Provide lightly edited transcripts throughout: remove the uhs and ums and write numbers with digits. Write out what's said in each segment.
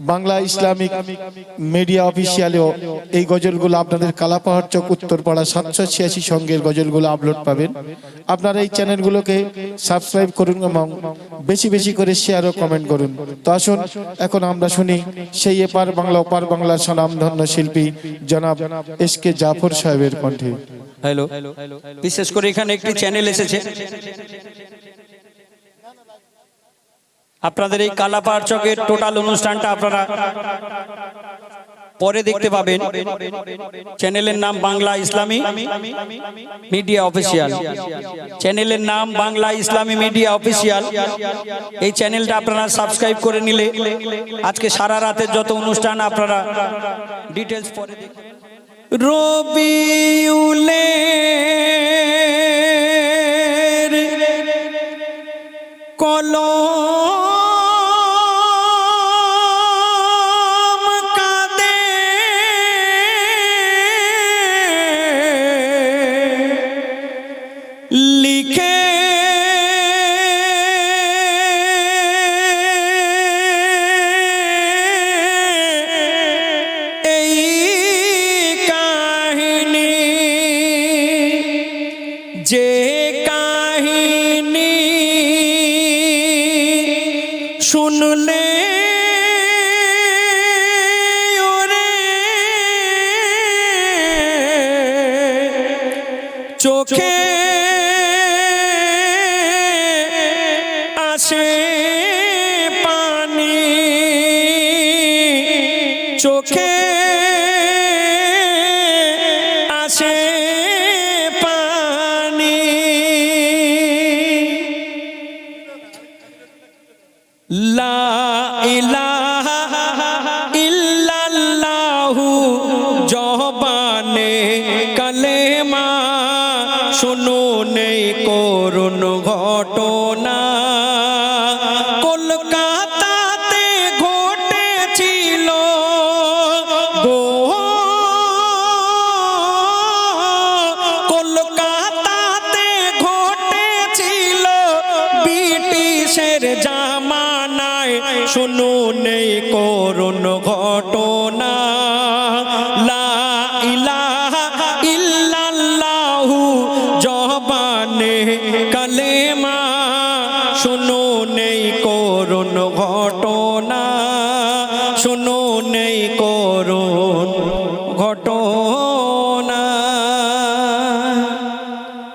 Bangla Islamic media অফিসিয়ালেও এই গজলগুলো আপনাদের কালাপাহাড় চক উত্তরপাড়া 786 সঙ্গের গজলগুলো আপলোড পাবেন। আপনারা এই চ্যানেলগুলোকে সাবস্ক্রাইব করুন এবং বেশি বেশি করে শেয়ার ও কমেন্ট করুন। তো আসুন এখন আমরা শুনি সেই এপার বাংলা ওপার বাংলার স্বনামধন্য শিল্পী জনাব এসকে জাফর সাহেবের কণ্ঠে। হ্যালো, বিশেষ করে এখানে একটি চ্যানেল এসেছে, আপনাদের এই কালাপাহাড় চকের টোটাল অনুষ্ঠানটা আপনারা পরে দেখতে পাবেন। চ্যানেলের নাম বাংলা ইসলামী মিডিয়া অফিসিয়াল। চ্যানেলের নাম বাংলা ইসলামী মিডিয়া অফিসিয়াল। এই চ্যানেলটা আপনারা সাবস্ক্রাইব করে নিলে আজকে সারা রাতের যত অনুষ্ঠান আপনারা ডিটেলস পরে দেখবেন। রবিউলের কলম কাঁদে লিখে এই কাহিনী, যে কাহিনী শুনলে ওরে চোখে আসে পানি, চোখে আসে পানি। লা ইলাহা ইল্লাল্লাহু জবানে কালেমা, শুনুন এই করুণ ঘটনা কলকাতাতে ঘটেছিল গো, কলকাতাতে ঘটেছিল ব্রিটিশের জামানায়, শুনুন এই করুণ ঘটনা। লা ইলাহা ইল্লাল্লাহু জবানে কালেমা, শুনুন এই করুণ ঘটনা, শুনুন এই করুণ ঘটনা।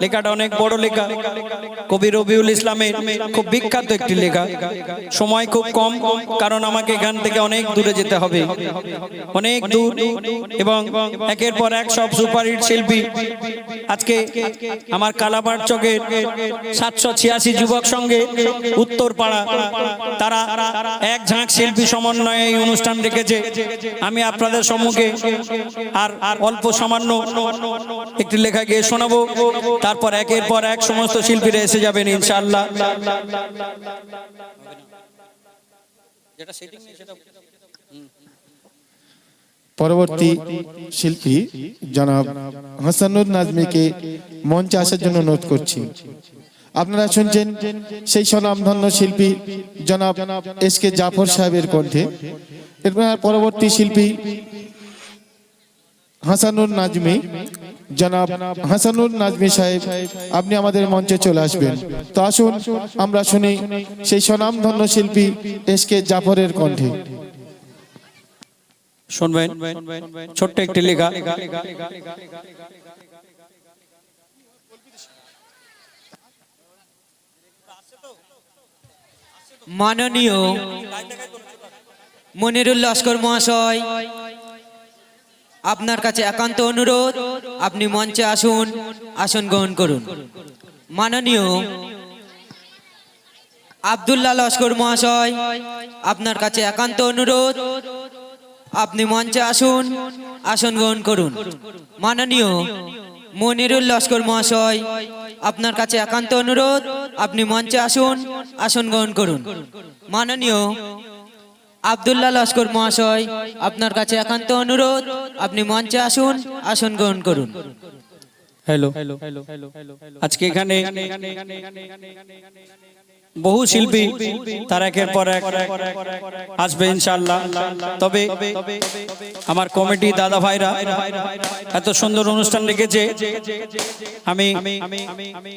লেখাটা অনেক বড় লেখা, কবি রবিউল ইসলামের খুব বিখ্যাত একটি লেখা। সময় খুব কম, কারণ আমাকে এখান থেকে অনেক দূরে যেতে হবে, অনেক দূর, এবং একের পর এক সব সুপারহিট শিল্পী আজকে আমার কালাপাহাড় চকের 786 যুবক সঙ্গে উত্তরপাড়া তারা এক ঝাঁক শিল্পী সমন্বয়ে এই অনুষ্ঠান রেখেছে। আমি আপনাদের সম্মুখে আর অল্প সামান্য একটি লেখা গিয়ে শোনাবো, তারপর একের পর এক সমস্ত শিল্পীরা এসে যাবেন ইনশাআল্লাহ। পরবর্তী শিল্পী জনাব হাসানুর নাজমীকে মঞ্চে আসার জন্য অনুরোধ করছি। আপনারা শুনছেন সেই স্বনামধন্য শিল্পী জনাব এসকে জাফর সাহেবের কণ্ঠে। এরপর পরবর্তী শিল্পী হাসানুর নাজমী, জনাব হাসানুর নাজমী সাহেব, আপনি আমাদের মঞ্চে চলে আসবেন। তো আসুন আমরা শুনি সেই স্বনামধন্য শিল্পী এসকে জাফরের কণ্ঠে। শুনবেন ছোট্ট একটি লেখা। মাননীয় মনিরুল লস্কর মহাশয়, আপনার কাছে একান্ত অনুরোধ, আপনি মঞ্চে আসুন, আসন গ্রহণ করুন। মাননীয় আব্দুল্লাহ লস্কর মহাশয়, আপনার কাছে একান্ত অনুরোধ, আপনি মঞ্চে আসুন, আসন গ্রহণ করুন। মাননীয় মনিরুল লস্কর মহাশয়, আপনার কাছে একান্ত অনুরোধ, আপনি মঞ্চে আসুন, আসন গ্রহণ করুন। মাননীয় আব্দুল্লাহ লস্কর মহাশয়, আপনার কাছে একান্ত অনুরোধ, আপনি মঞ্চে আসুন, আসন গ্রহণ করুন। হ্যালো, আজকে এখানে বহু শিল্পী তার একের পর এক আসবে ইনশাআল্লাহ। তবে আমার কমিটি দাদা ভাইরা এত সুন্দর অনুষ্ঠান রেখেছে, আমি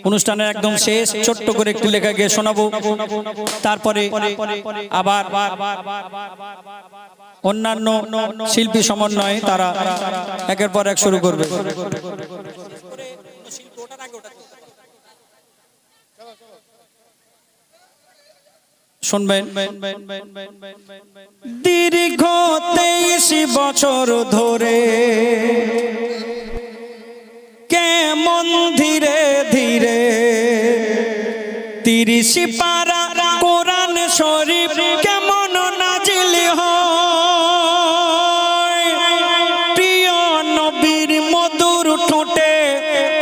অনুষ্ঠানের একদম শেষ ছোট্ট করে একটু লেখা গিয়ে শোনাবো, তারপরে আবার অন্যান্য শিল্পী সমন্বয়ে তারা একের পর এক শুরু করবে। শুনবেন, দীর্ঘ 23 বছর ধরে কেমন ধীরে ধীরে 30 পারা কোরআন শরীফ কেমন নাজিল হয়, প্রিয় নবীর মধুর ঠোঁটে,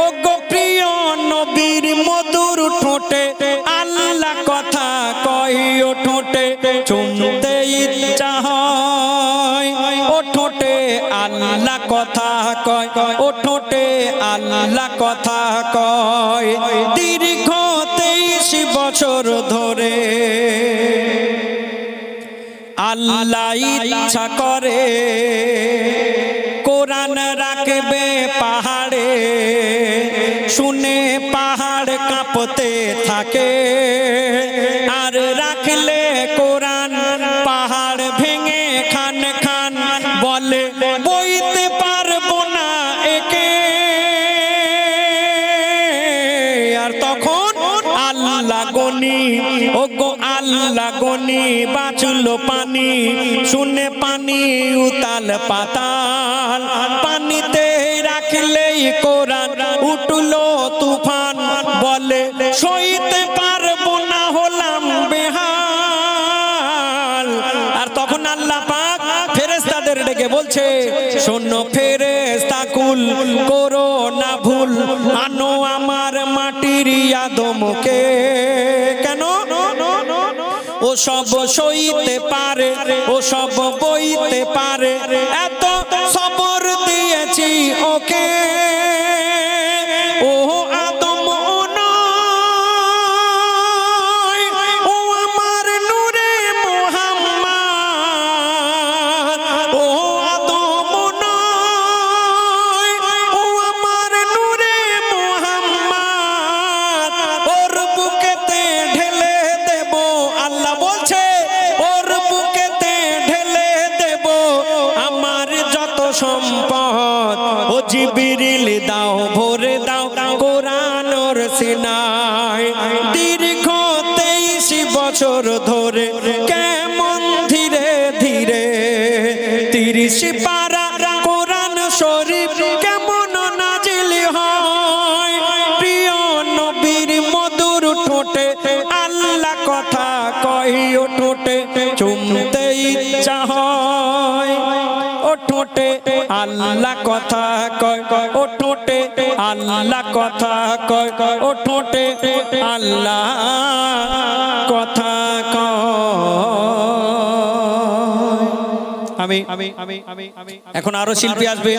ও গো প্রিয় নবীর মধুর ঠোঁটে আল্লাহ কথা কয়, ও ঠোঁটে চুমতে ইচ্ছা হয়, ও ঠোঁটে আল্লাহ কথা কয়, ও ঠোঁটে আল্লাহ কথা কয়। দীর্ঘ 23 বছর ধরে আল্লাহ ইচ্ছা করে কোরআন রাখবে পাহাড়ে, শুনে পাহাড় কাঁপতে থাকে, আর রাখলে কোরআন পাহাড় ভেঙে খান খান বলে বইতে পারবো না একে। আর তখন আল্লাহ গনি, ও গো আল্লাহ গনি বাঁচলো পানি, শুনে পানি উতাল পাতাল, পানিতে রাখলেই কোরআন উঠলো তুফান, বলে সইতে পারবো না হলাম বেহাল। আর তখন আল্লাহ পাক ফেরেশতাদের ডেকে বলছে, শোনো ফেরেশতা কুল করো না ভুল, আনো আমার মাটির আদমকে। কেন? ও সব সইতে পারে, ও সব বইতে পারে, এত সবর দিয়েছি ওকে। ও আদম নয়, ও আমার নূরে মুহাম্মদ, ও আদম নয়, ও আমার নূরে মুহাম্মদ, ওর বুকেতে ঢেলে দেব, আল্লাহ বলছে ওর বুকেতে ঢেলে দেব আমার যত সম্পদ, ও জিবরিল দাও ভরে দাও কোরআন ওর সিনায়। দীর্ঘ 23 বছর ধরে কেমন ধীরে ধীরে 30 পারা কোরআন শরীফ কেমন নাজিল হয়, প্রিয় নবীর মধুর ঠোঁটে আল্লাহ কথা কয়, ও ঠোঁটে চুমতে ইচ্ছা হয়, ও ঠোঁটে আল্লাহ কথা কয়, ও ঠোঁটে আল্লাহ কথা কয়, ও ঠোঁটে আল্লাহ কথা কয়। আমি এখন আরো শিল্পী আসবে।